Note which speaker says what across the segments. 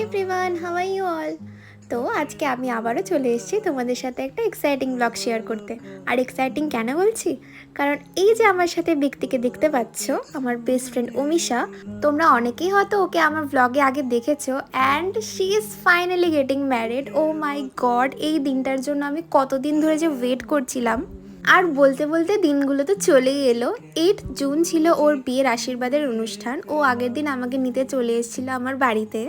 Speaker 1: Everyone, how are you all? তো আজকে আমি আবারও চলে এসেছি তোমাদের সাথে একটা এক্সাইটিং ব্লগ শেয়ার করতে। আর এক্সাইটিং কেন বলছি, কারণ এই যে আমার সাথে ব্যক্তিকে দেখতে পাচ্ছ, আমার বেস্ট ফ্রেন্ড অমিশা, তোমরা অনেকেই হয়তো ওকে আমার ব্লগে আগে দেখেছো। And she is finally getting married. Oh my god, এই দিনটার জন্য আমি কতদিন ধরে যে ওয়েট করছিলাম। আর বলতে বলতে দিনগুলো তো চলেই এলো। 8 জুন ছিল ওর বিয়ের আশীর্বাদের অনুষ্ঠান। ও আগের দিন আমাকে নিতে চলে এসেছিল আমার বাড়িতে।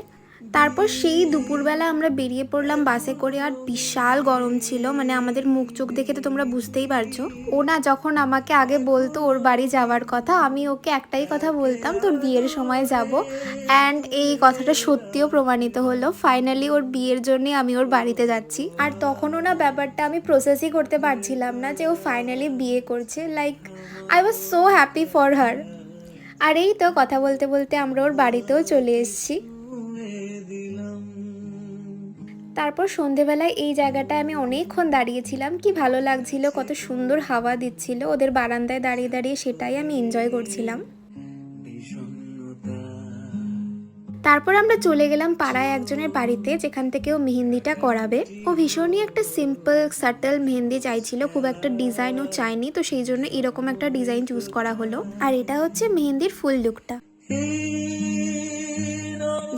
Speaker 1: তারপর সেই দুপুরবেলা আমরা বেরিয়ে পড়লাম বাসে করে। আর বিশাল গরম ছিল, মানে আমাদের মুখ চোখ দেখে তো তোমরা বুঝতেই পারছো। ও না যখন আমাকে আগে বলতো ওর বাড়ি যাওয়ার কথা, আমি ওকে একটাই কথা বলতাম, তোর বিয়ের সময় যাব। অ্যান্ড এই কথাটা সত্যিও প্রমাণিত হলো। ফাইনালি ওর বিয়ের জন্যই আমি ওর বাড়িতে যাচ্ছি। আর তখনও না ব্যাপারটা আমি প্রসেসই করতে পারছিলাম না যে ও ফাইনালি বিয়ে করছে। Like I was so happy for her. আর এই তো কথা বলতে বলতে আমরা ওর বাড়িতেও চলে এসেছি। তারপর সন্ধেবেলায় এই জায়গাটায় আমি অনেকক্ষণ দাঁড়িয়েছিলাম। কি ভালো লাগছিল, কত সুন্দর হাওয়া দিচ্ছিল ওদের বারান্দায় দাঁড়িয়ে দাঁড়িয়ে, সেটাই আমি এনজয় করছিলাম। তারপর আমরা চলে গেলাম পাড়ায় একজনের বাড়িতে, যেখান থেকে ও মেহেন্দিটা করাবে। ও ভীষণই একটা সিম্পল সাটল মেহেন্দি চাইছিল, খুব একটা ডিজাইন ও চাইনি, তো সেই জন্য এরকম একটা ডিজাইন চুজ করা হলো। আর এটা হচ্ছে মেহেন্দির ফুল লুকটা।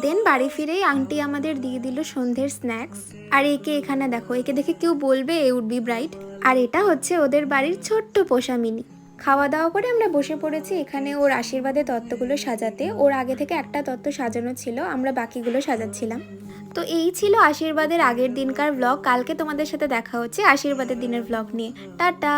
Speaker 1: দেন বাড়ি ফিরেই আন্টি আমাদের দিয়ে দিল সন্ধ্যের স্ন্যাক্স। আর একে এখানে দেখো, একে দেখে কেউ বলবে এ উড বি ব্রাইট। আর এটা হচ্ছে ওদের বাড়ির ছোট্ট পোষা মিনি। খাওয়া দাওয়া করে আমরা বসে পড়েছি এখানে ওর আশীর্বাদের তত্ত্বগুলো সাজাতে। ওর আগে থেকে একটা তত্ত্ব সাজানো ছিল, আমরা বাকিগুলো সাজাচ্ছিলাম। তো এই ছিল আশীর্বাদের আগের দিনকার ব্লগ। কালকে তোমাদের সাথে দেখা হচ্ছে আশীর্বাদের দিনের ব্লগ নিয়ে। টাটা।